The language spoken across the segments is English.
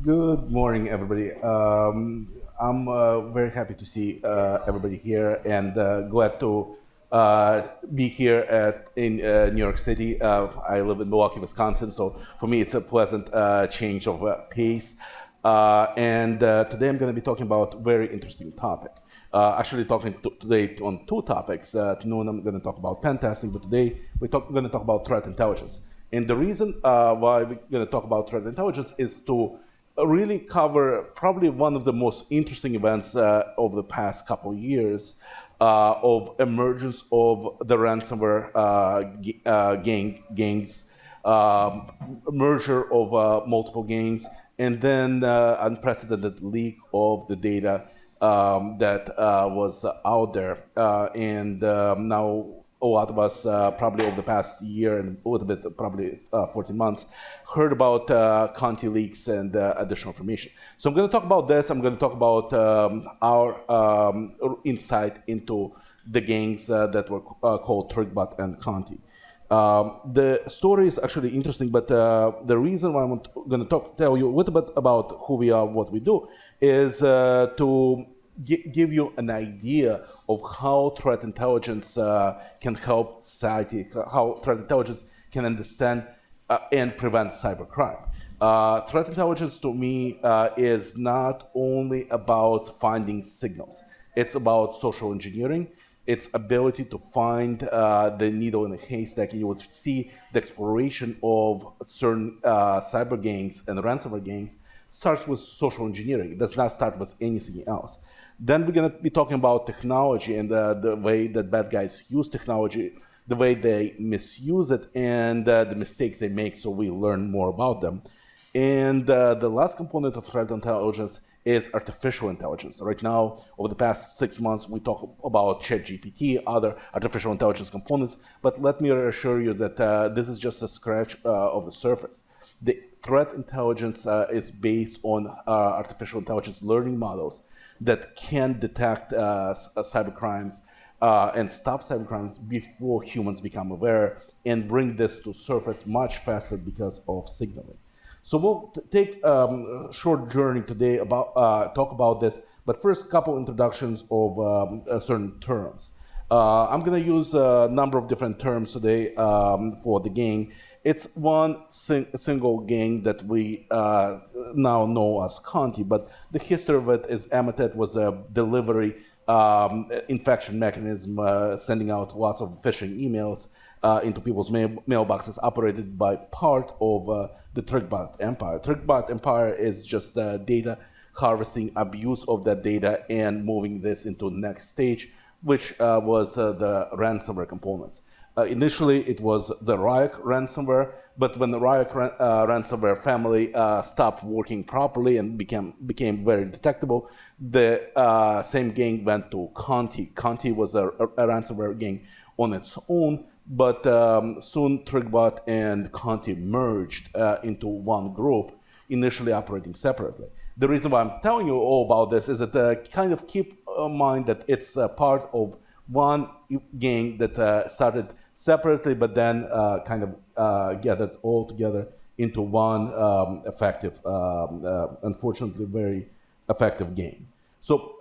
Good morning, everybody. I'm very happy to see everybody here and glad to be here in New York City. I live in Milwaukee, Wisconsin, so for me it's a pleasant change of pace. And today I'm going to be talking about a very interesting topic. Actually, talking today on two topics. Tonight I'm going to talk about pen testing, but today we're going to talk about threat intelligence. And the reason why we're going to talk about threat intelligence is to really cover probably one of the most interesting events over the past couple of years of emergence of the ransomware gangs, merger of multiple gangs, and then unprecedented leak of the data that was out there. And now a lot of us, probably over the past year and a little bit, probably 14 months, heard about Conti Leaks and additional information. So I'm going to talk about this. I'm going to talk about our insight into the gangs that were called Trickbot and Conti. The story is actually interesting, but the reason why I'm going to tell you a little bit about who we are, what we do, is to give you an idea of how threat intelligence can help society, how threat intelligence can understand and prevent cybercrime. Threat intelligence to me is not only about finding signals. It's about social engineering, its ability to find the needle in the haystack. And you will see the exploration of certain cyber gangs and ransomware gangs starts with social engineering. It does not start with anything else. Then we're going to be talking about technology and the way that bad guys use technology, the way they misuse it, and the mistakes they make, so we learn more about them. And the last component of threat intelligence is artificial intelligence. Right now, over the past 6 months, we talk about ChatGPT, other artificial intelligence components, but let me assure you that this is just a scratch of the surface. The threat intelligence is based on artificial intelligence learning models that can detect cybercrimes and stop cybercrimes before humans become aware and bring this to surface much faster because of signaling. So we'll take a short journey today about talk about this, but first, a couple introductions of certain terms. I'm going to use a number of different terms today for the gang. It's one single gang that we now know as Conti, but the history of it is Emitet was a delivery infection mechanism, sending out lots of phishing emails into people's mailboxes, operated by part of the Trickbot empire. Trickbot empire is just data harvesting, abuse of that data, and moving this into the next stage, which was the ransomware components. Initially, it was the Ryuk ransomware, but when the Ryuk ransomware family stopped working properly and became very detectable, the same gang went to Conti. Conti was a ransomware gang on its own, but soon Trickbot and Conti merged into one group, initially operating separately. The reason why I'm telling you all about this is that kind of keep in mind that it's part of one gang that started separately, but then kind of gathered all together into one effective, unfortunately, very effective gang. So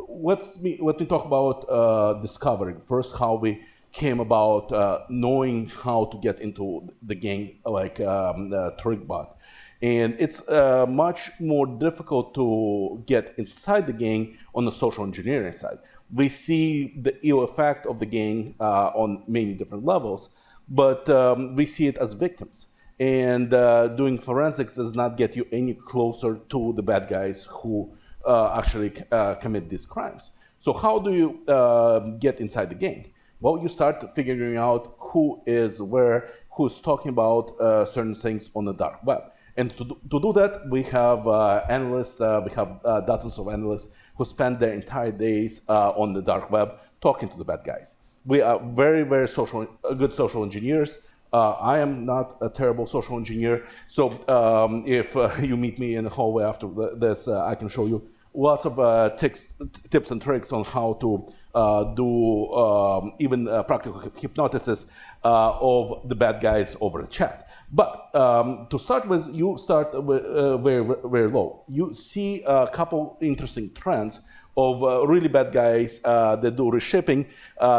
let me talk about discovering first how we came about knowing how to get into the gang like Trickbot. And it's much more difficult to get inside the gang on the social engineering side. We see the ill effect of the gang on many different levels, but we see it as victims. And doing forensics does not get you any closer to the bad guys who actually commit these crimes. So how do you get inside the gang? Well, you start figuring out who is where, who's talking about certain things on the dark web. And to do that, we have analysts, we have dozens of analysts who spend their entire days on the dark web talking to the bad guys. We are very, very good social engineers. I am not a terrible social engineer, so if you meet me in the hallway after this, I can show you lots of tips and tricks on how to do even practical hypnosis of the bad guys over the chat. But to start with, you start very, very low. You see a couple interesting trends of really bad guys that do reshipping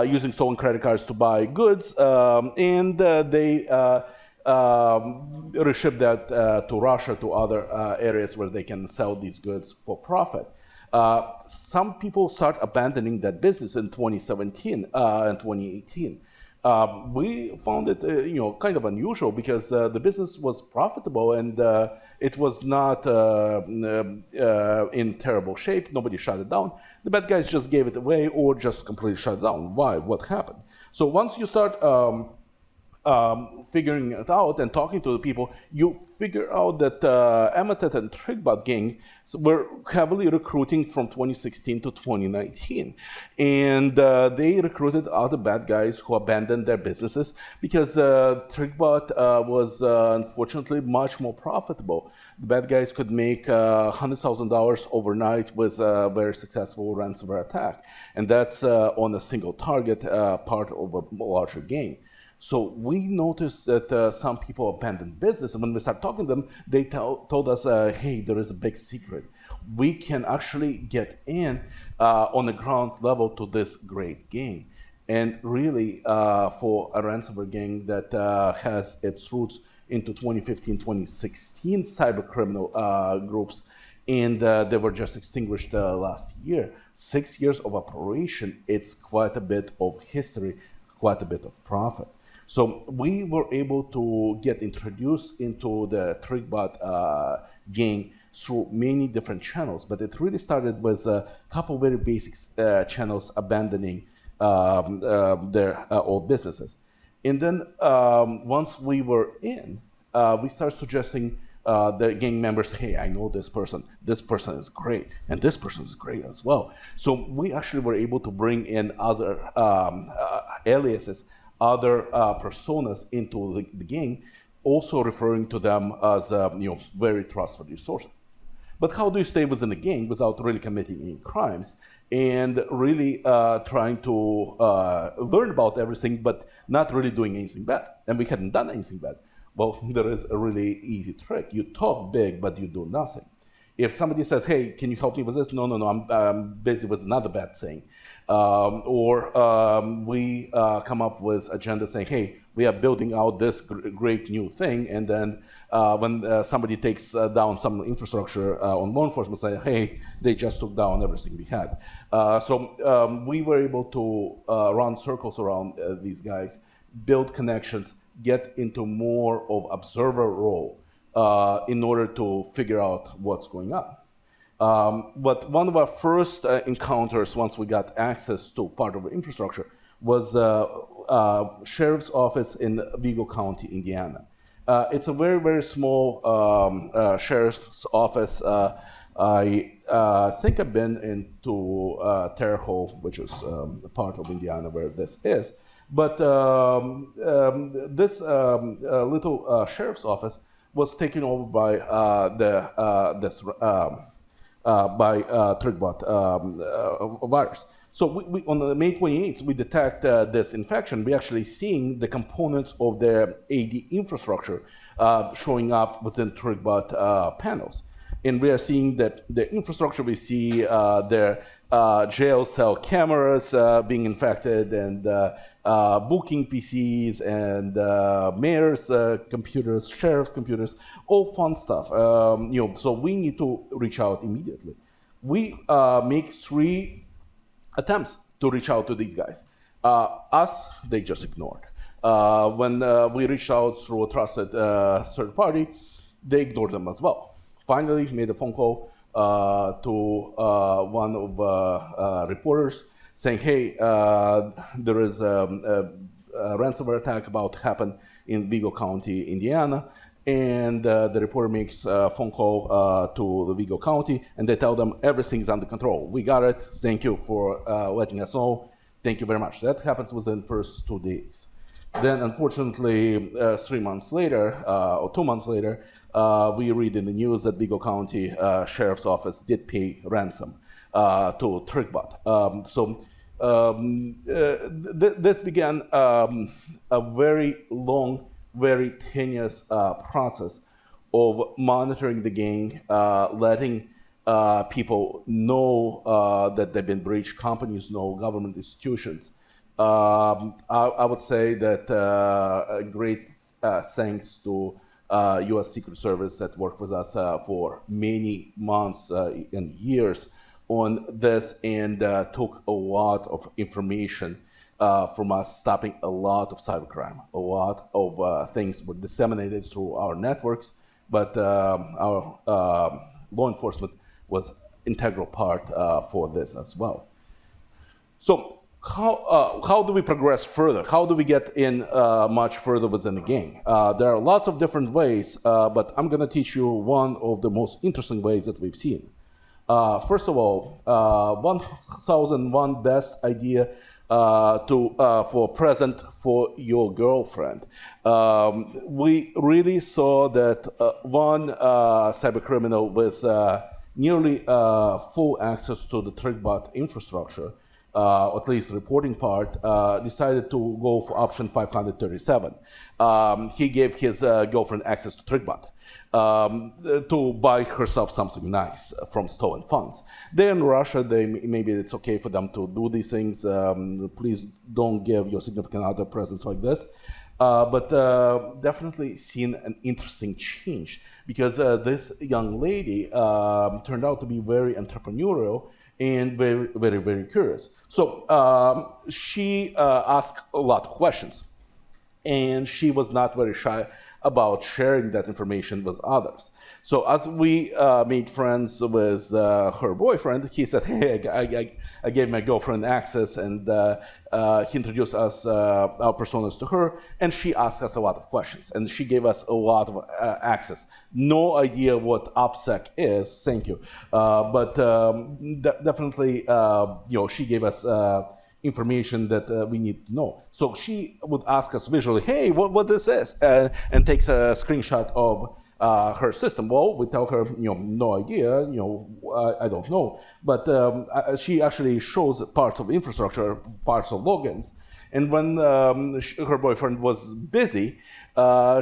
using stolen credit cards to buy goods, and they reship that to Russia, to other areas where they can sell these goods for profit. Some people start abandoning that business in 2017 and 2018. We found it, kind of unusual because the business was profitable and it was not in terrible shape. Nobody shut it down. The bad guys just gave it away or just completely shut it down. Why? What happened? So once you start figuring it out and talking to the people, you figure out that Emitet and Trickbot gang were heavily recruiting from 2016 to 2019. And they recruited other bad guys who abandoned their businesses because Trickbot was unfortunately much more profitable. The bad guys could make $100,000 overnight with a very successful ransomware attack. And that's on a single target, part of a larger game. So we noticed that some people abandoned business, and when we started talking to them, they told us, hey, there is a big secret. We can actually get in on the ground level to this great game. And really, for a ransomware gang that has its roots into 2015, 2016 cyber criminal groups, and they were just extinguished last year, 6 years of operation, it's quite a bit of history, quite a bit of profit. So we were able to get introduced into the Trickbot gang through many different channels, but it really started with a couple very basic channels abandoning their old businesses. And then once we were in, we started suggesting the gang members, hey, I know this person is great, and this person is great as well. So we actually were able to bring in other aliases, other personas into the gang, also referring to them as very trustworthy sources. But how do you stay within the gang without really committing any crimes and really trying to learn about everything, but not really doing anything bad? And we hadn't done anything bad. Well, there is a really easy trick. You talk big, but you do nothing. If somebody says, hey, can you help me with this? No, I'm busy with another bad thing. We come up with agenda saying, hey, we are building out this great new thing. And then when somebody takes down some infrastructure on law enforcement, say, hey, they just took down everything we had. So we were able to run circles around these guys, build connections, get into more of observer role, in order to figure out what's going on. But one of our first encounters once we got access to part of the infrastructure was sheriff's office in Vigo County, Indiana. It's a very, very small sheriff's office. I think I've been into Terre Haute, which is a part of Indiana where this is. But this little sheriff's office was taken over by Trickbot virus. So we on May 28th, we detect this infection. We're actually seeing the components of their AD infrastructure showing up within Trickbot panels. And we are seeing that the infrastructure, we see their jail cell cameras being infected, and booking PCs, and mayor's computers, sheriff's computers, all fun stuff. So we need to reach out immediately. We make 3 attempts to reach out to these guys. Us, they just ignored. When we reached out through a trusted third party, they ignored them as well. Finally, made a phone call to one of reporters saying, hey, there is a ransomware attack about to happen in Vigo County, Indiana. And the reporter makes a phone call to the Vigo County, and they tell them everything's under control. We got it. Thank you for letting us know. Thank you very much. That happens within the first 2 days. Then, unfortunately, 3 months later, or 2 months later, we read in the news that Vigo County Sheriff's Office did pay ransom to Trickbot. This began a very long, very tenuous process of monitoring the gang, letting people know that they've been breached, companies know, government institutions. I would say that a great thanks to U.S. Secret Service that worked with us for many months and years on this, and took a lot of information from us, stopping a lot of cybercrime. A lot of things were disseminated through our networks, but our law enforcement was integral part for this as well. So how do we progress further? How do we get in much further within the gang? There are lots of different ways, but I'm going to teach you one of the most interesting ways that we've seen. First of all, 1001 best idea for present for your girlfriend. We really saw that one cybercriminal with nearly full access to the Trickbot infrastructure, at least the reporting part, decided to go for option 537. He gave his girlfriend access to Trickbot to buy herself something nice from stolen funds. They're in Russia. Maybe it's okay for them to do these things. Please don't give your significant other presents like this. But definitely seen an interesting change, because this young lady turned out to be very entrepreneurial and very, very, very curious. So she asked a lot of questions, and she was not very shy about sharing that information with others. So as we made friends with her boyfriend, he said, hey, I gave my girlfriend access, and he introduced us, our personas to her, and she asked us a lot of questions, and she gave us a lot of access. No idea what OPSEC is, thank you, but definitely, she gave us information that we need to know. So she would ask us visually, hey, what this is, and takes a screenshot of her system. Well, we tell her, no idea, I don't know. But she actually shows parts of infrastructure, parts of logins. And when her boyfriend was busy,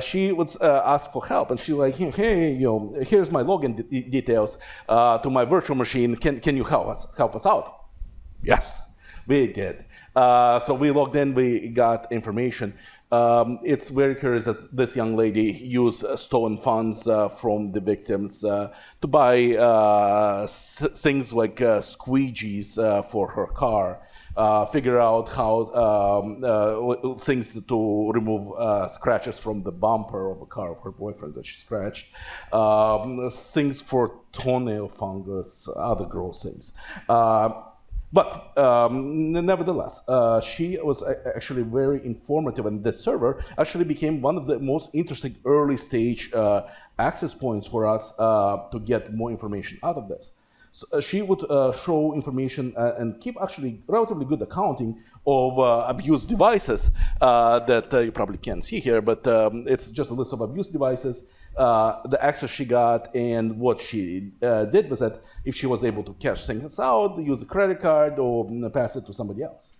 she would ask for help, and she like, hey, here's my login details to my virtual machine. Can you help us out? Yes. We did. So we logged in, we got information. It's very curious that this young lady used stolen funds from the victims to buy things like squeegees for her car, figure out how things to remove scratches from the bumper of a car of her boyfriend that she scratched, things for toenail fungus, other gross things. But nevertheless, she was actually very informative, and this server actually became one of the most interesting early stage access points for us to get more information out of this. So she would show information and keep actually relatively good accounting of abused devices that you probably can't see here, but it's just a list of abused devices, the access she got, and what she did with it, if she was able to cash things out, use a credit card, or pass it to somebody else.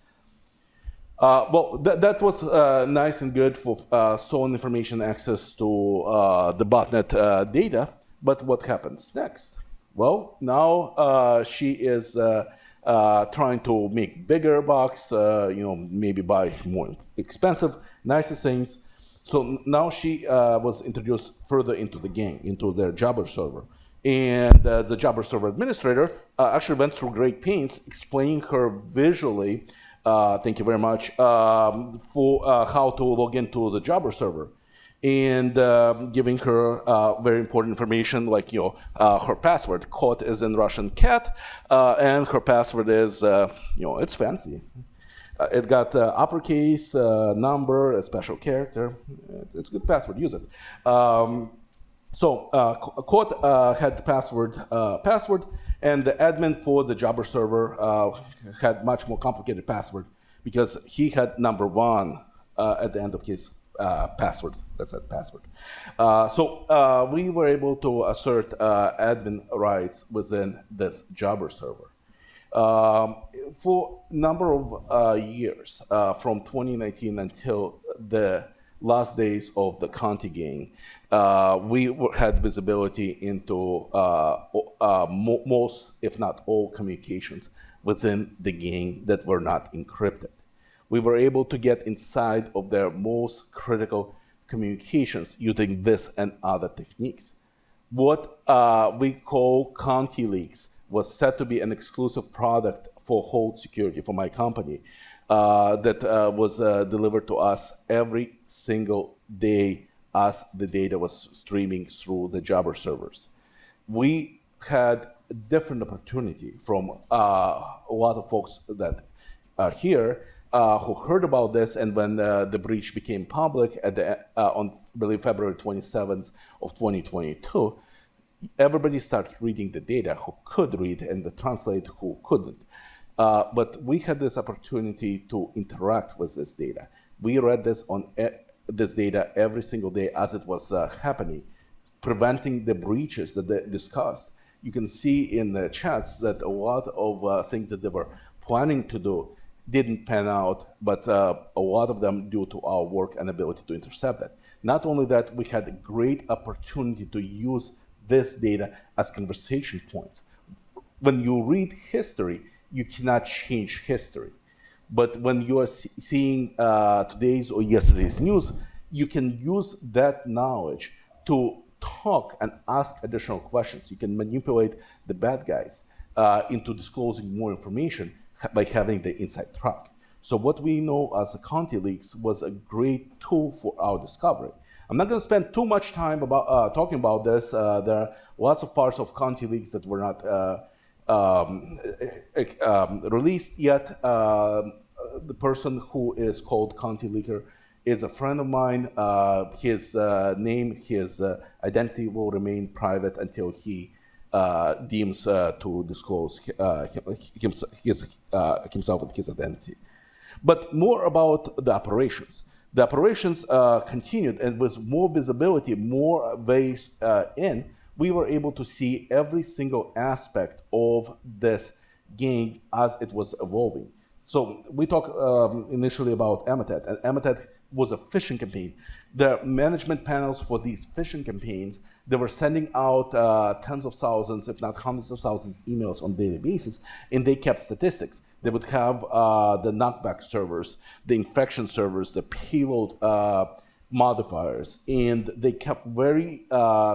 Well, that was nice and good for stolen information access to the botnet data, but what happens next? Well, now she is trying to make bigger bucks, maybe buy more expensive, nicer things. So now she was introduced further into the gang, into their Jabber server. And the Jabber server administrator actually went through great pains explaining her visually, thank you very much, for how to log into the Jabber server. And giving her very important information like her password. Kot is in Russian cat, and her password is, it's fancy. It got uppercase, number, a special character. It's a good password, use it. So Kot had the password, and the admin for the Jabber server had much more complicated password because he had number one at the end of his password. That's his password. So we were able to assert admin rights within this jobber server. For a number of years, from 2019 until the last days of the Conti gang, we had visibility into most, if not all, communications within the gang that were not encrypted. We were able to get inside of their most critical communications using this and other techniques. What we call Conti Leaks was set to be an exclusive product for Hold Security, for my company, that was delivered to us every single day as the data was streaming through the jobber servers. We had a different opportunity from a lot of folks that are here who heard about this, and when the breach became public at on, I believe, February 27th of 2022, everybody started reading the data who could read and the translate who couldn't. But we had this opportunity to interact with this data. We read this this data every single day as it was happening, preventing the breaches that they discussed. You can see in the chats that a lot of things that they were planning to do didn't pan out, but a lot of them due to our work and ability to intercept it. Not only that, we had a great opportunity to use this data as conversation points. When you read history, you cannot change history. But when you are seeing today's or yesterday's news, you can use that knowledge to talk and ask additional questions. You can manipulate the bad guys into disclosing more information by having the inside track. So what we know as the Conti Leaks was a great tool for our discovery. I'm not going to spend too much time about talking about this. There are lots of parts of Conti Leaks that were not released yet. The person who is called Conti Leaker is a friend of mine. His name, his identity will remain private until he deems to disclose himself and his identity. But more about the operations. The operations continued, and with more visibility, more ways in, we were able to see every single aspect of this gang as it was evolving. So we talked initially about Ematet, and Ematet was a phishing campaign. The management panels for these phishing campaigns, they were sending out tens of thousands, if not hundreds of thousands, emails on a daily basis, and they kept statistics. They would have the knockback servers, the infection servers, the payload modifiers, and they kept very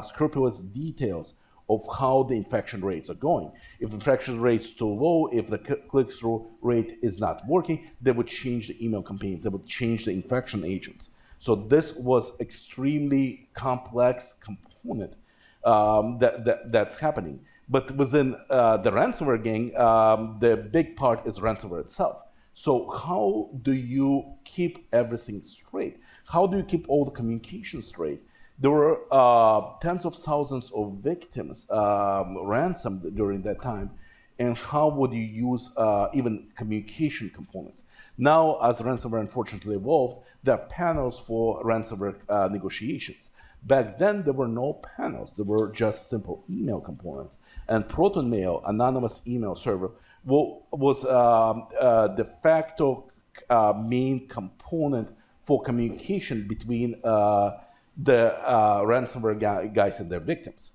scrupulous details of how the infection rates are going. If the infection rate's too low, if the click-through rate is not working, they would change the email campaigns, they would change the infection agents. So this was extremely complex component that's happening. But within the ransomware gang, the big part is ransomware itself. So how do you keep everything straight? How do you keep all the communication straight? There were tens of thousands of victims ransomed during that time. And how would you use even communication components? Now, as ransomware unfortunately evolved, there are panels for ransomware negotiations. Back then, there were no panels. There were just simple email components. And Proton Mail, anonymous email server, was de facto main component for communication between the ransomware guys and their victims.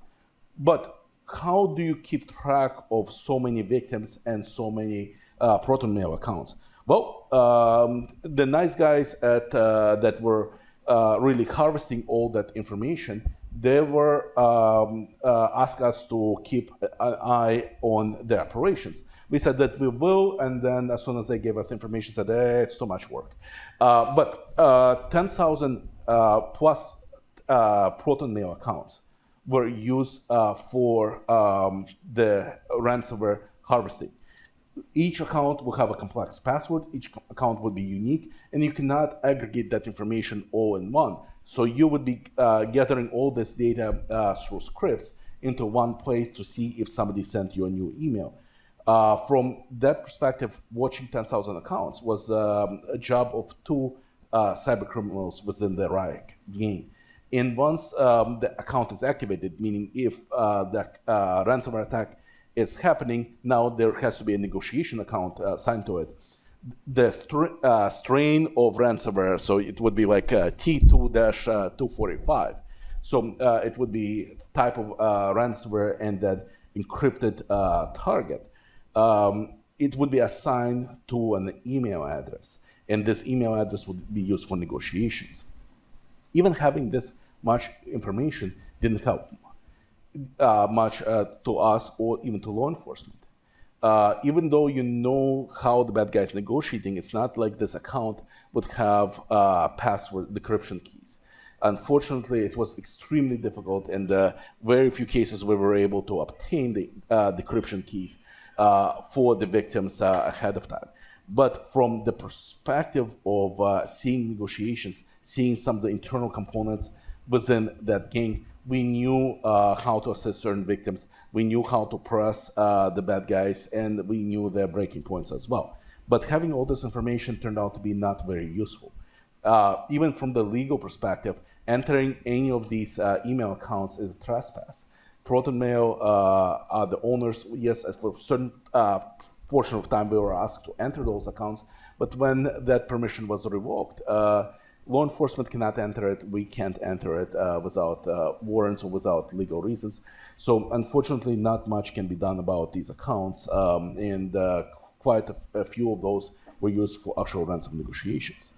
But how do you keep track of so many victims and so many Proton Mail accounts? Well, the nice guys that were really harvesting all that information, they were asked us to keep an eye on their operations. We said that we will, and then as soon as they gave us information, said, it's too much work. But 10,000 plus Proton Mail accounts were used for the ransomware harvesting. Each account will have a complex password, each account will be unique, and you cannot aggregate that information all in one. So you would be gathering all this data through scripts into one place to see if somebody sent you a new email. From that perspective, watching 10,000 accounts was a job of two cyber criminals within the Riot gang. And once the account is activated, meaning if the ransomware attack is happening, now there has to be a negotiation account assigned to it. The strain of ransomware, so it would be like T2-245. So it would be type of ransomware and then encrypted target. It would be assigned to an email address, and this email address would be used for negotiations. Even having this much information didn't help much to us or even to law enforcement. Even though you know how the bad guys negotiating, it's not like this account would have password decryption keys. Unfortunately, it was extremely difficult, and very few cases we were able to obtain the decryption keys for the victims ahead of time. But from the perspective of seeing negotiations, seeing some of the internal components within that gang, we knew how to assist certain victims. We knew how to press the bad guys, and we knew their breaking points as well. But having all this information turned out to be not very useful. Even from the legal perspective, entering any of these email accounts is a trespass. Proton Mail are the owners. Yes, for a certain portion of time we were asked to enter those accounts, but when that permission was revoked, law enforcement cannot enter it. We can't enter it without warrants or without legal reasons. So unfortunately, not much can be done about these accounts, and quite a few of those were used for actual ransom negotiations.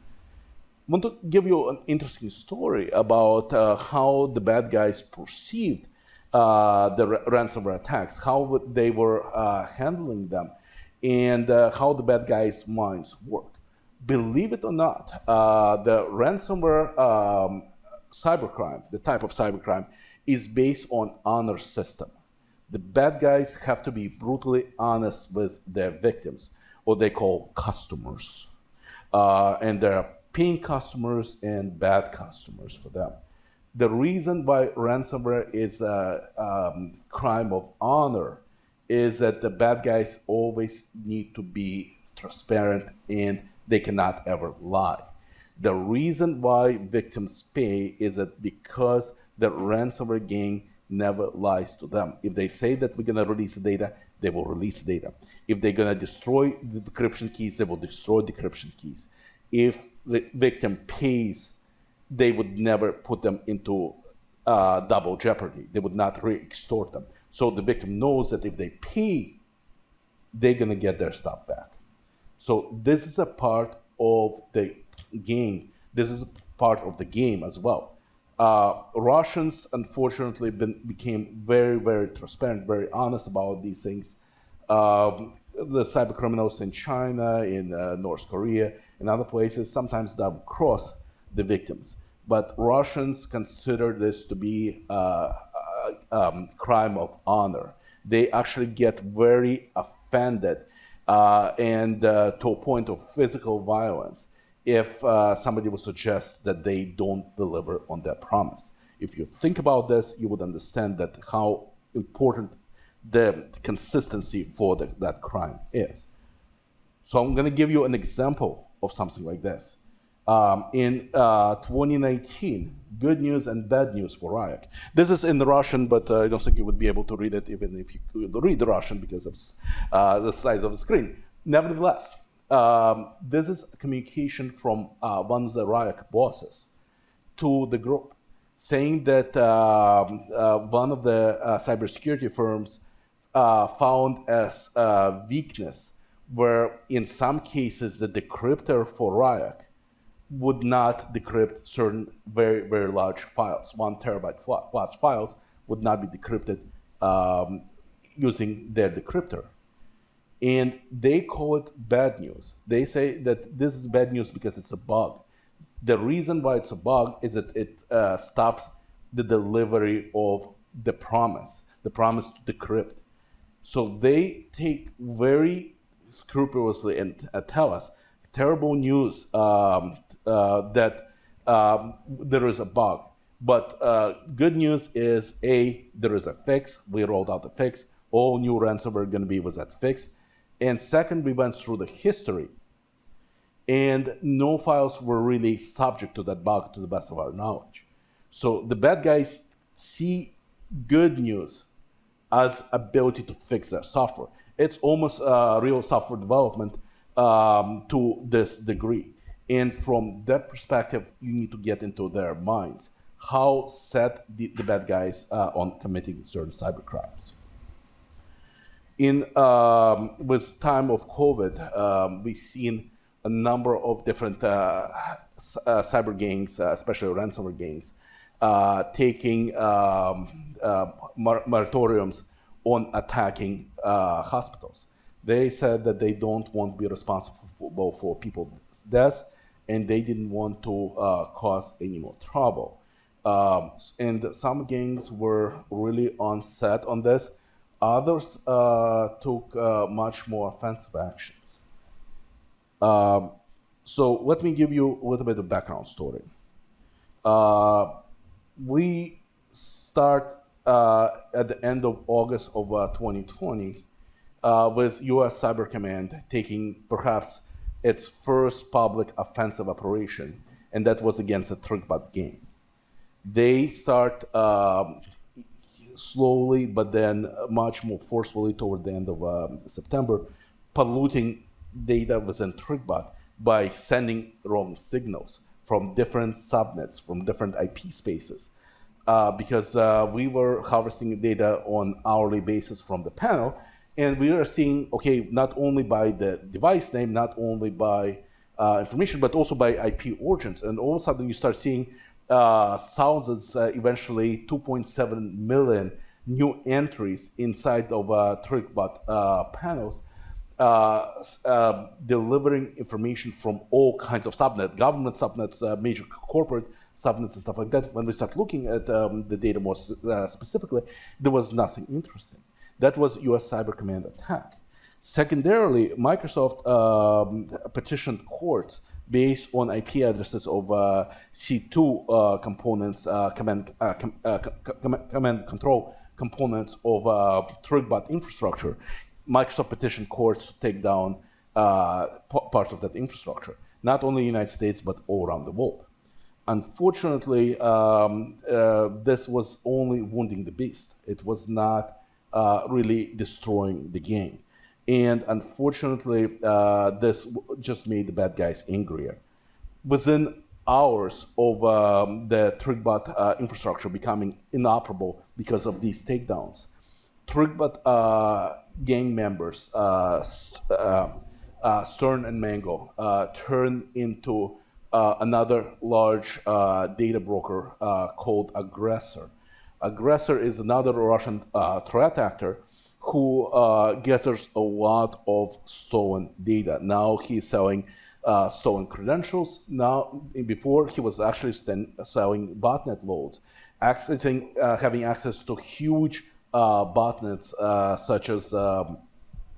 I want to give you an interesting story about how the bad guys perceived the ransomware attacks, how they were handling them, and how the bad guys' minds work. Believe it or not, the ransomware cybercrime, the type of cybercrime, is based on honor system. The bad guys have to be brutally honest with their victims, what they call customers. And there are paying customers and bad customers for them. The reason why ransomware is a crime of honor is that the bad guys always need to be transparent and they cannot ever lie. The reason why victims pay is that because the ransomware gang never lies to them. If they say that we're gonna release the data, they will release the data. If they're gonna destroy the decryption keys, they will destroy decryption keys. If the victim pays, they would never put them into double jeopardy. They would not re-extort them. So the victim knows that if they pay, they're gonna get their stuff back. So this is a part of the game. This is a part of the game as well. Russians, unfortunately, became very, very transparent, very honest about these things. The cyber criminals in China, in North Korea, and other places sometimes double cross the victims. But Russians consider this to be a crime of honor. They actually get very offended and to a point of physical violence if somebody would suggest that they don't deliver on their promise. If you think about this, you would understand that how important the consistency for that crime is. So I'm going to give you an example of something like this. In 2019, good news and bad news for Riot. This is in the Russian, but I don't think you would be able to read it even if you could read the Russian because of the size of the screen. Nevertheless, this is a communication from one of the Riot bosses to the group, saying that one of the cybersecurity firms found as a weakness where in some cases the decryptor for Riot would not decrypt certain very, very large files. 1 terabyte plus files would not be decrypted using their decryptor. And they call it bad news. They say that this is bad news because it's a bug. The reason why it's a bug is that it stops the delivery of the promise to decrypt. So they take very scrupulously and tell us terrible news that there is a bug. But good news is, A, there is a fix. We rolled out the fix. All new ransomware are going to be with that fix. And second, we went through the history. and no files were really subject to that bug to the best of our knowledge. So the bad guys see good news as ability to fix their software. It's almost real software development to this degree. And from that perspective, you need to get into their minds. How set the bad guys on committing certain cybercrimes. With time of COVID, we've seen a number of different cyber gangs, especially ransomware gangs, taking moratoriums on attacking hospitals. They said that they don't want to be responsible for people's deaths, and they didn't want to cause any more trouble. And some gangs were really on set on this. Others took much more offensive actions. So let me give you a little bit of background story. We start at the end of August of 2020 with U.S. Cyber Command taking perhaps its first public offensive operation, and that was against the Trickbot gang. They start slowly, but then much more forcefully toward the end of September, polluting data within Trickbot by sending wrong signals from different subnets, from different IP spaces. Because we were harvesting data on hourly basis from the panel, and we are seeing, okay, not only by the device name, not only by information, but also by IP origins. And all of a sudden you start seeing thousands, eventually 2.7 million new entries inside of Trickbot panels, delivering information from all kinds of subnets, government subnets, major corporate subnets and stuff like that. When we start looking at the data more specifically, there was nothing interesting. That was US Cyber Command attack. Secondarily, Microsoft petitioned courts based on IP addresses of C2 components, command control components of Trickbot infrastructure. Microsoft petitioned courts to take down parts of that infrastructure, not only in the United States, but all around the world. Unfortunately, this was only wounding the beast. It was not really destroying the game. And unfortunately, this just made the bad guys angrier. Within hours of the Trickbot infrastructure becoming inoperable because of these takedowns, Trickbot gang members, Stern and Mango, turned into another large data broker called Aggressor. Aggressor is another Russian threat actor who gathers a lot of stolen data. Now he's selling stolen credentials. Now, before he was actually selling botnet loads, having access to huge botnets such as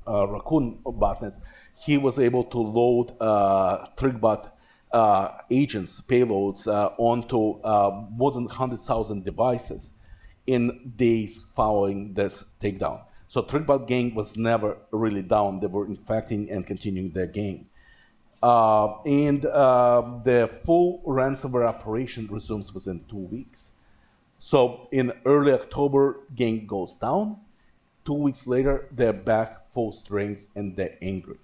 Raccoon botnets. He was able to load Trickbot agents, payloads onto more than 100,000 devices in days following this takedown. So Trickbot gang was never really down. They were infecting and continuing their game. The full ransomware operation resumes within 2 weeks. So in early October, gang goes down. 2 weeks later, they're back full strength and they're angry.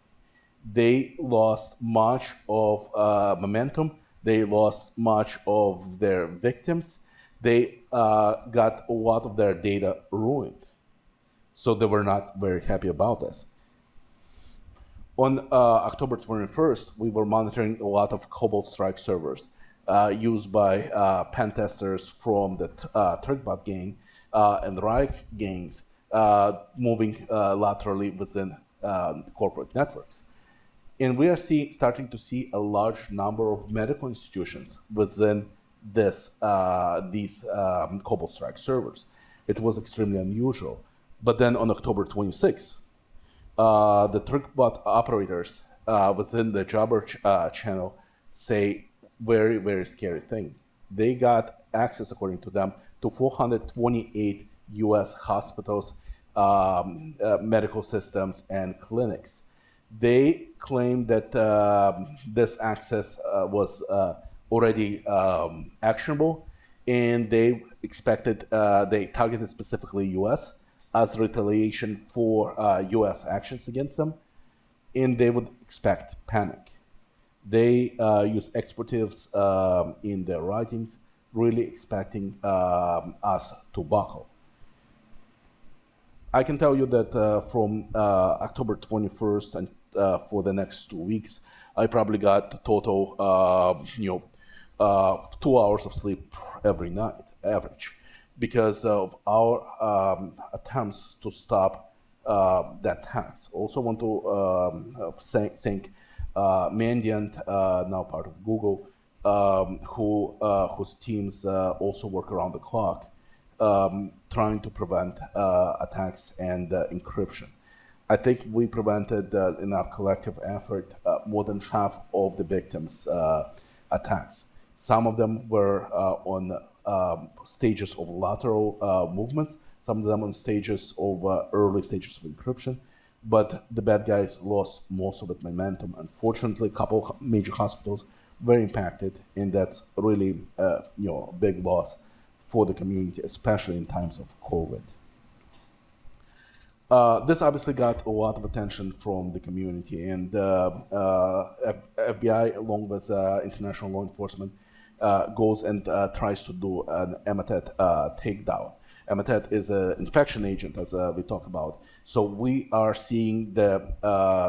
They lost much of momentum. They lost much of their victims. They got a lot of their data ruined. So they were not very happy about this. On October 21st, we were monitoring a lot of Cobalt Strike servers used by pen testers from the Trickbot gang and the Reich gangs moving laterally within corporate networks. And we are starting to see a large number of medical institutions within these Cobalt Strike servers. It was extremely unusual. But then on October 26th, the Trickbot operators within the Jabber channel say very, very scary thing. They got access, according to them, to 428 US hospitals, medical systems, and clinics. They claim that this access was already actionable, and they targeted specifically U.S. as retaliation for U.S. actions against them, and they would expect panic. They use expletives in their writings, really expecting us to buckle. I can tell you that from October 21st and for the next 2 weeks, I probably got total, 2 hours of sleep every night, average, because of our attempts to stop that tax. Also want to thank Mandiant, now part of Google, whose teams also work around the clock, trying to prevent attacks and encryption. I think we prevented, in our collective effort, more than half of the victims' attacks. Some of them were on stages of lateral movements, some of them on stages of early stages of encryption, but the bad guys lost most of its momentum. Unfortunately, a couple of major hospitals were impacted, and that's really a big loss for the community, especially in times of COVID. This obviously got a lot of attention from the community, and FBI, along with international law enforcement, goes and tries to do an Ematet takedown. Ematet is an infection agent, as we talked about. So we are seeing the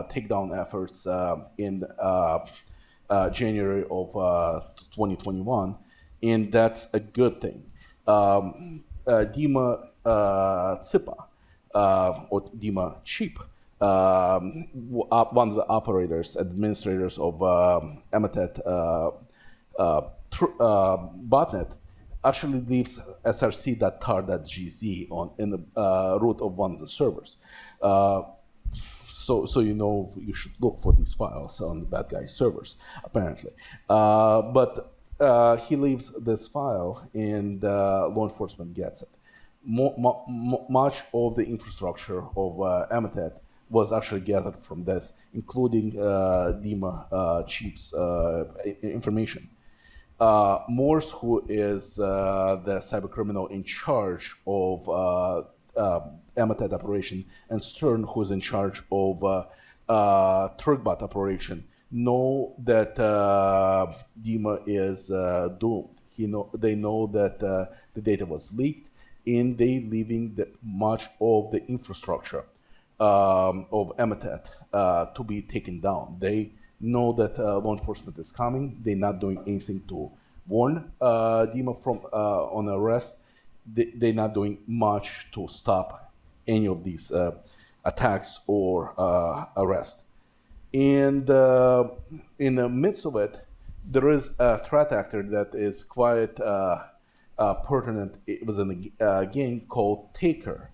takedown efforts in January of 2021, and that's a good thing. Dima Tsipa, or Dima Cheap, one of the operators, administrators of Ematet botnet, actually leaves src.tar.gz in the root of one of the servers. So you should look for these files on the bad guy servers, apparently. But he leaves this file, and law enforcement gets it. Much of the infrastructure of Ematet was actually gathered from this, including Dima Cheap's information. Morse, who is the cybercriminal in charge of Ematet operation, and Stern, who is in charge of Trickbot operation, know that Dima is doomed. They know that the data was leaked, and they leaving much of the infrastructure of Ematet to be taken down. They know that law enforcement is coming. They're not doing anything to warn Dima from on arrest. They're not doing much to stop any of these attacks or arrests. And in the midst of it, there is a threat actor that is quite pertinent. It was in a game called Taker.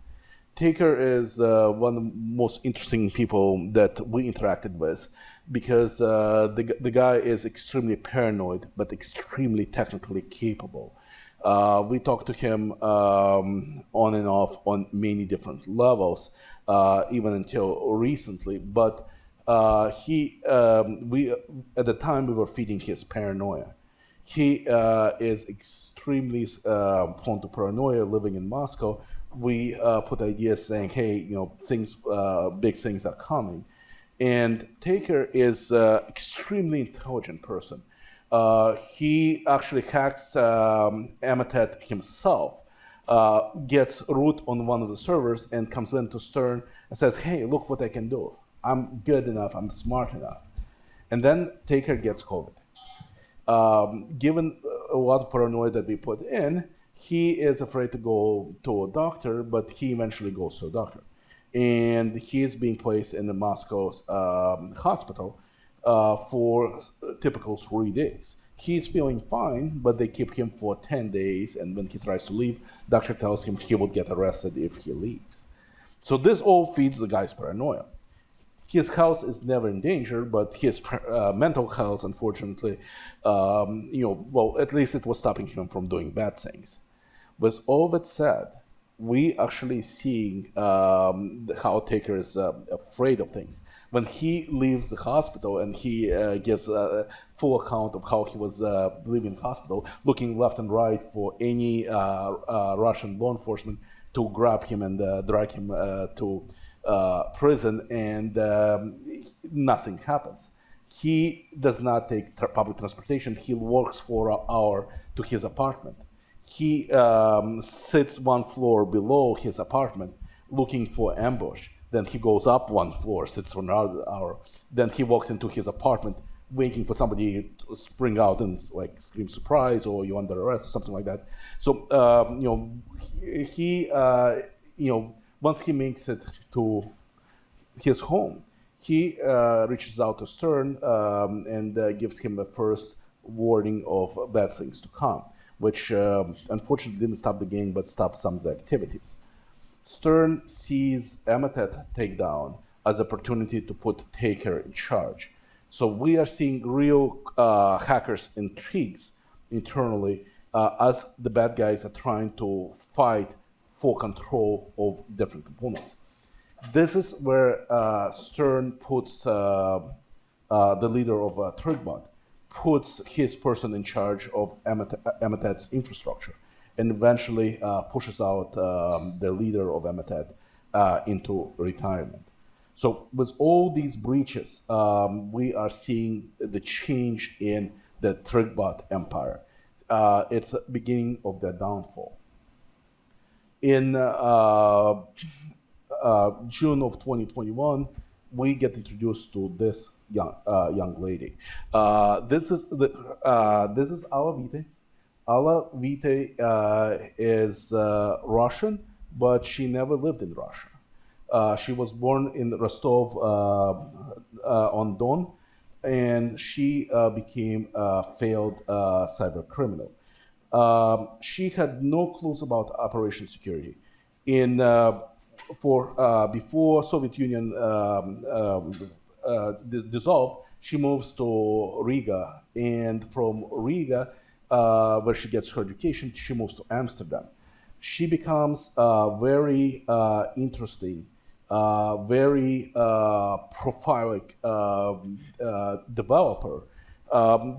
Taker is one of the most interesting people that we interacted with, because the guy is extremely paranoid, but extremely technically capable. We talked to him on and off on many different levels, even until recently. But we at the time we were feeding his paranoia. He is extremely prone to paranoia, living in Moscow. We put ideas saying, hey, big things are coming. And Taker is an extremely intelligent person. He actually hacks Ematet himself, gets root on one of the servers, and comes in to Stern and says, hey, look what I can do. I'm good enough, I'm smart enough. And then Taker gets COVID. Given a lot of paranoia that we put in, he is afraid to go to a doctor, but he eventually goes to a doctor. And he is being placed in the Moscow's hospital for typical 3 days. He's feeling fine, but they keep him for 10 days, and when he tries to leave, doctor tells him he will get arrested if he leaves. So this all feeds the guy's paranoia. His health is never in danger, but his mental health, unfortunately, at least it was stopping him from doing bad things. With all that said, we actually seeing how Taker is afraid of things. When he leaves the hospital and he gives a full account of how he was leaving the hospital, looking left and right for any Russian law enforcement to grab him and drag him to prison, and nothing happens. He does not take public transportation. He walks for an hour to his apartment. He sits one floor below his apartment looking for ambush. Then he goes up one floor, sits for another hour. Then he walks into his apartment waiting for somebody to spring out and like scream surprise or you're under arrest or something like that. So, he once he makes it to his home, he reaches out to Stern and gives him a first warning of bad things to come, which unfortunately didn't stop the gang, but stopped some of the activities. Stern sees Emitet takedown as an opportunity to put Taker in charge. So we are seeing real hackers intrigues internally as the bad guys are trying to fight for control of different components. This is where Stern puts the leader of Trickbot, puts his person in charge of Emitet's infrastructure, and eventually pushes out the leader of Emitet into retirement. So with all these breaches, we are seeing the change in the Trickbot empire. It's the beginning of their downfall. In June of 2021, we get introduced to this young lady. This is Ala Vite. Ala Vite is Russian, but she never lived in Russia. She was born in Rostov on Don, and she became a failed cyber criminal. She had no clues about operation security. Before Soviet Union dissolved, she moves to Riga, and from Riga, where she gets her education, she moves to Amsterdam. She becomes very interesting, very prolific developer,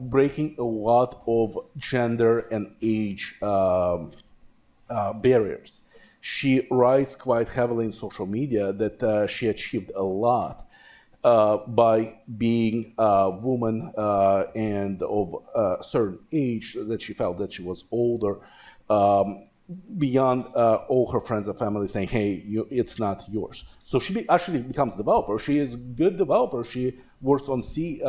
breaking a lot of gender and age barriers. She writes quite heavily in social media that she achieved a lot by being a woman and of a certain age, that she felt that she was older, beyond all her friends and family saying, hey, it's not yours. So she actually becomes a developer. She is a good developer. She works on C++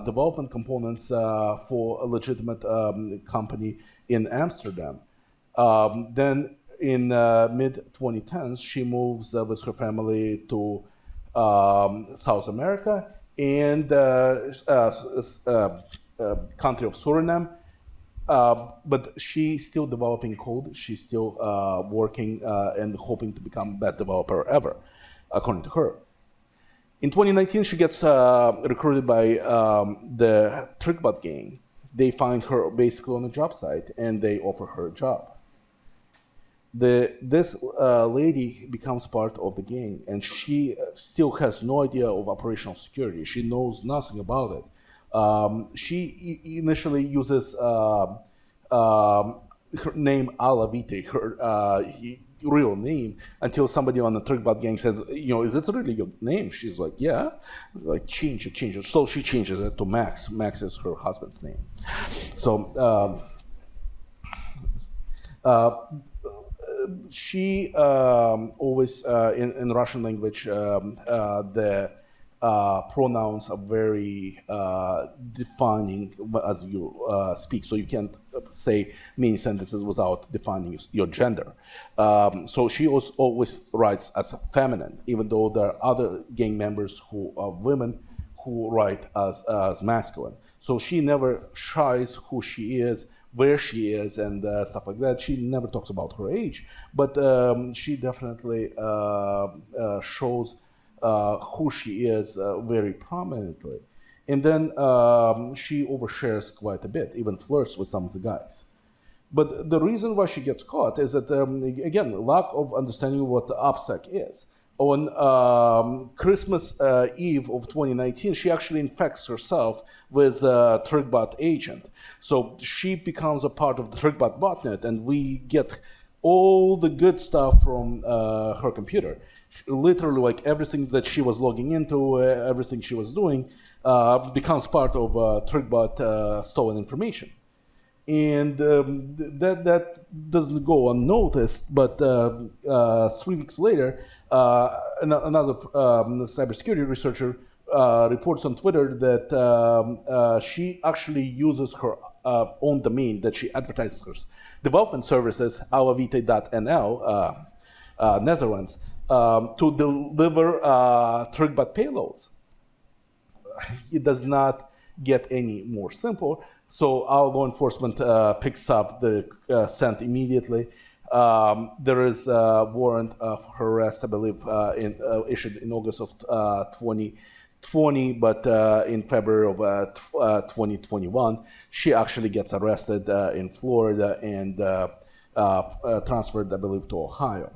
development components for a legitimate company in Amsterdam. Then in mid-2010s, she moves with her family to South America and country of Suriname. But she's still developing code. She's still working and hoping to become best developer ever, according to her. In 2019, she gets recruited by the Trickbot gang. They find her basically on a job site and they offer her a job. This lady becomes part of the gang, and she still has no idea of operational security. She knows nothing about it. She initially uses her name Ala Vite, her real name, until somebody on the Trickbot gang says, is this really your name? She's like, yeah. Like, change it. So she changes it to Max. Max is her husband's name. So she always, in Russian language, the pronouns are very defining as you speak, so you can't say many sentences without defining your gender. So she always writes as feminine, even though there are other gang members who are women who write as masculine. So she never shies who she is, where she is, and stuff like that. She never talks about her age, but she definitely shows who she is very prominently. And then she overshares quite a bit, even flirts with some of the guys. But the reason why she gets caught is that, again, lack of understanding what the OPSEC is. On Christmas Eve of 2019, she actually infects herself with a Trickbot agent. So she becomes a part of the Trickbot botnet, and we get all the good stuff from her computer. Literally, like everything that she was logging into, everything she was doing, becomes part of Trickbot stolen information. And that doesn't go unnoticed, but 3 weeks later, another cybersecurity researcher reports on Twitter that she actually uses her own domain that she advertises her development services, alavite.nl, Netherlands, to deliver Trickbot payloads. It does not get any more simple. So our law enforcement picks up the scent immediately. There is a warrant of her arrest, I believe, issued in August of 2020, but in February of 2021, she actually gets arrested in Florida and transferred, I believe, to Ohio.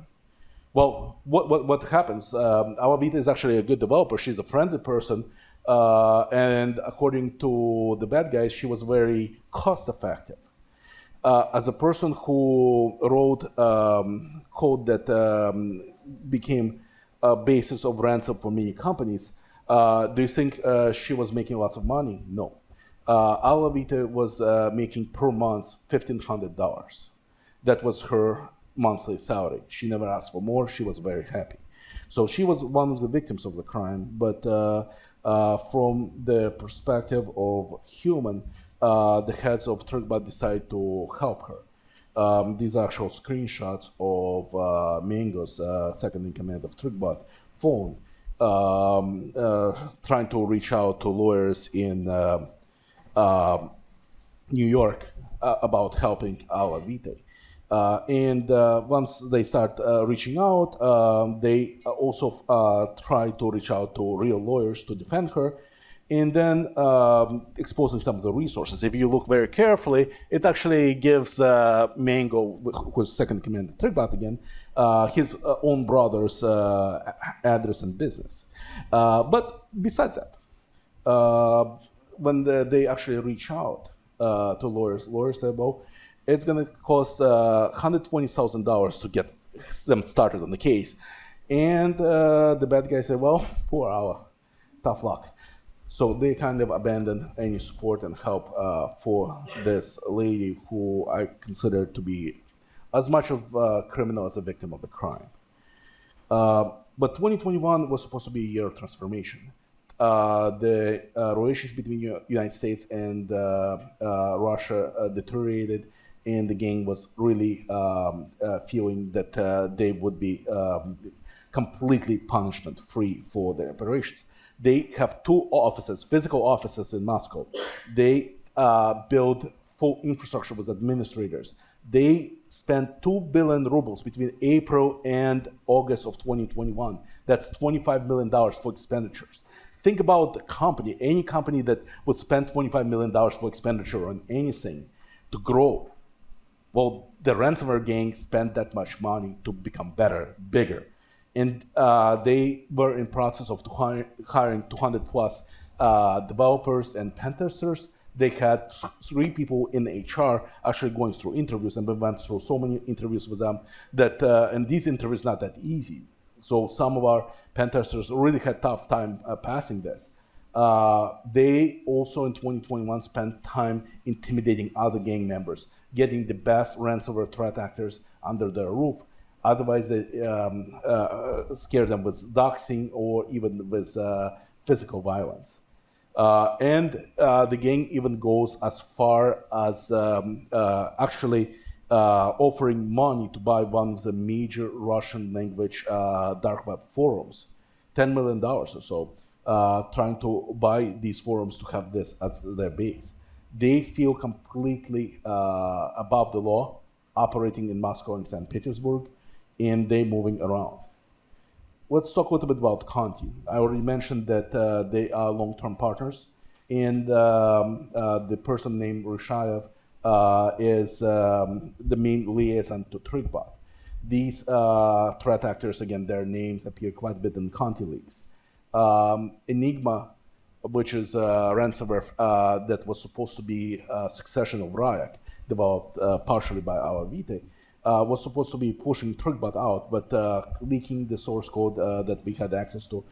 Well, what happens? Alavita is actually a good developer. She's a friendly person. And according to the bad guys, she was very cost-effective. As a person who wrote code that became a basis of ransom for many companies, do you think she was making lots of money? No. Alavita was making per month $1,500. That was her monthly salary. She never asked for more. She was very happy. So she was one of the victims of the crime, but from the perspective of human, the heads of Trickbot decide to help her. These are actual screenshots of Mango's second in command of Trickbot phone, trying to reach out to lawyers in New York about helping Alavita. And once they start reaching out, they also try to reach out to real lawyers to defend her, and then exposing some of the resources. If you look very carefully, it actually gives Mango, who's second command of Trickbot again, his own brother's address and business. But besides that, when they actually reach out to lawyers say, well, it's going to cost $120,000 to get them started on the case. And the bad guy said, well, poor Ala, tough luck. So they kind of abandoned any support and help for this lady who I consider to be as much of a criminal as a victim of the crime. But 2021 was supposed to be a year of transformation. The relations between the United States and Russia deteriorated, and the gang was really feeling that they would be completely punishment-free for their operations. They have two offices, physical offices in Moscow. They build full infrastructure with administrators. They spent 2 billion rubles between April and August of 2021. That's $25 million for expenditures. Think about the company, any company that would spend $25 million for expenditure on anything to grow. Well, the ransomware gang spent that much money to become better, bigger. And they were in process of hiring 200 plus developers and pen testers. They had 3 people in HR actually going through interviews, and we went through so many interviews with them that, and these interviews not that easy. So some of our pen testers really had tough time passing this. They also in 2021 spent time intimidating other gang members, getting the best ransomware threat actors under their roof. Otherwise, they scare them with doxing or even with physical violence. And the gang even goes as far as actually offering money to buy one of the major Russian language dark web forums, $10 million or so, trying to buy these forums to have this as their base. They feel completely above the law, operating in Moscow and St. Petersburg, and they moving around. Let's talk a little bit about Conti. I already mentioned that they are long-term partners, and the person named Rushayev is the main liaison to Trickbot. These threat actors, again, their names appear quite a bit in Conti Leaks. Enigma, which is a ransomware that was supposed to be a succession of Riot, developed partially by our Vitae, was supposed to be pushing Trickbot out, but leaking the source code that we had access to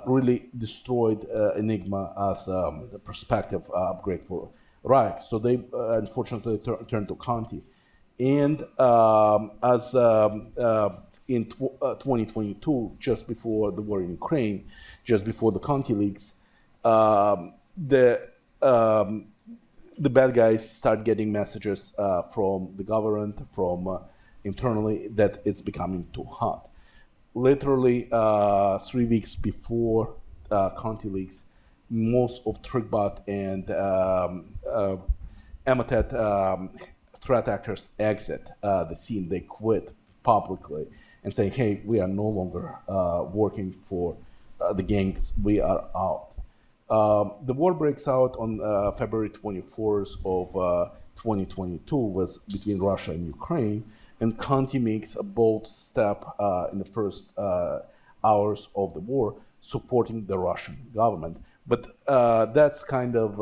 really destroyed Enigma as a prospective upgrade for Riot. So they unfortunately turned to Conti. And as in 2022, just before the war in Ukraine, just before the Conti leaks, the bad guys start getting messages from the government, from internally, that it's becoming too hot. Literally 3 weeks before Conti leaks, most of Trickbot and Emotet threat actors exit the scene. They quit publicly and say, hey, we are no longer working for the gangs, we are out. The war breaks out on February 24th of 2022 was between Russia and Ukraine, and Conti makes a bold step in the first hours of the war, supporting the Russian government. But that's kind of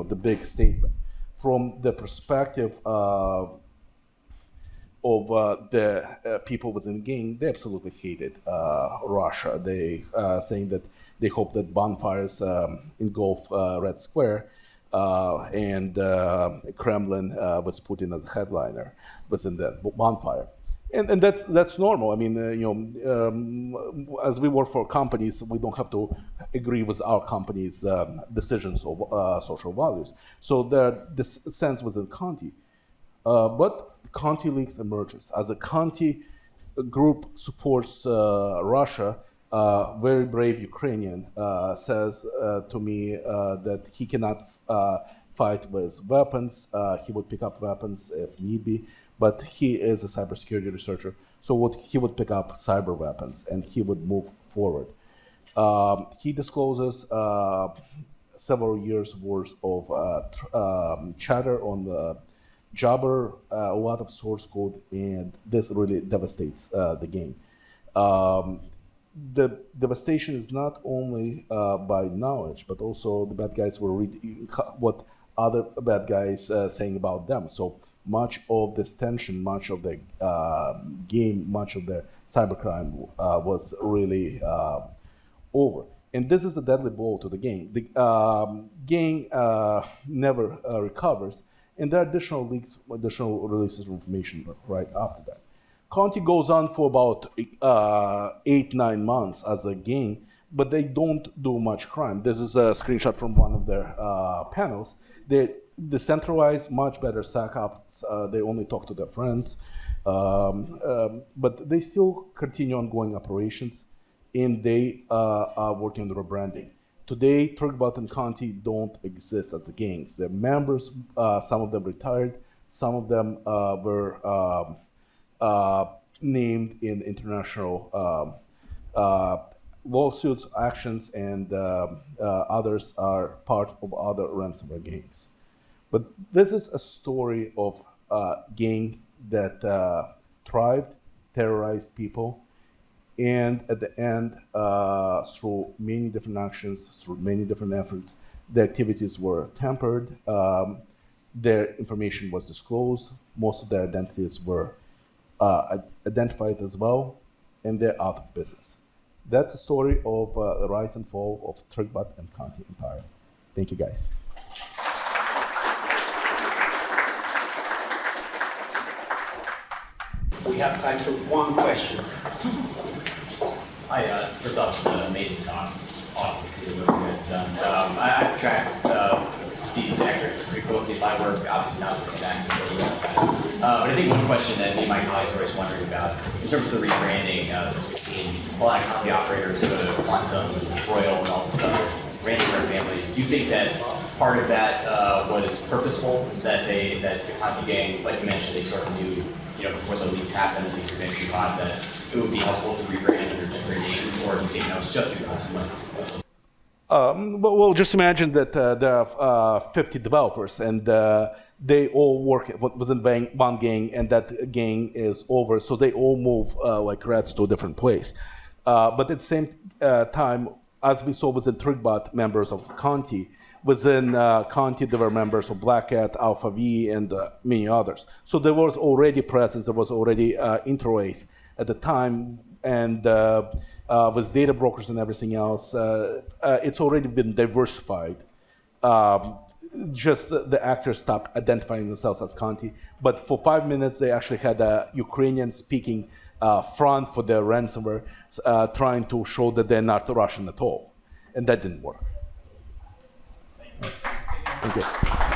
the big statement. From the perspective of the people within the gang, they absolutely hated Russia. They saying that they hope that bonfires engulf Red Square, and Kremlin was Putin as a headliner within that bonfire. And that's normal. I mean, as we work for companies, we don't have to agree with our company's decisions of social values. So this sense within Conti. But Conti Leaks emerges. As a Conti group supports Russia, very brave Ukrainian says to me that he cannot fight with weapons. He would pick up weapons if need be, but he is a cybersecurity researcher, so he would pick up cyber weapons and he would move forward. He discloses several years worth of chatter on the Jabber, a lot of source code, and this really devastates the game. The devastation is not only by knowledge, but also the bad guys were reading what other bad guys saying about them. So much of this tension, much of the game, much of the cybercrime was really over. And this is a deadly blow to the game. The game never recovers, and there are additional leaks, additional releases of information right after that. Conti goes on for about 8-9 months as a game, but they don't do much crime. This is a screenshot from one of their panels. They decentralize, much better SecOps. They only talk to their friends, but they still continue ongoing operations, and they are working on the rebranding. Today, Trickbot and Conti don't exist as gangs. Their members, some of them retired, some of them were named in international lawsuits, actions, and others are part of other ransomware gangs. But this is a story of a gang that thrived, terrorized people, and at the end, through many different actions, through many different efforts, the activities were tempered, their information was disclosed, most of their identities were identified as well, and they're out of business. That's a story of the rise and fall of Trickbot and Conti Empire. Thank you, guys. We have time for one question. Hi, first off, amazing talks. Awesome to see the work you guys have done. I've tracked these actors pretty closely in my work, obviously not the same access that you have. But I think one question that me and my colleagues are always wondering about, in terms of the rebranding, since we've seen a lot of Conti operators go to Quantum, Royal, and all this other ransomware families, do you think that part of that was purposeful, that the Conti gang, like you mentioned, they sort of knew, before the leaks happened, things were getting too hot, that it would be helpful to rebrand under different names, or do you think that was just a consequence? Well, just imagine that there are 50 developers, and they all work within one gang, and that gang is over, so they all move like rats to a different place. But at the same time, as we saw within Trickbot, members of Conti, within Conti there were members of Black Hat, Alpha V, and many others. So there was already presence, there was already interrace at the time, and with data brokers and everything else, it's already been diversified. Just the actors stopped identifying themselves as Conti, but for 5 minutes they actually had a Ukrainian-speaking front for their ransomware, trying to show that they're not Russian at all, and that didn't work. Thank you.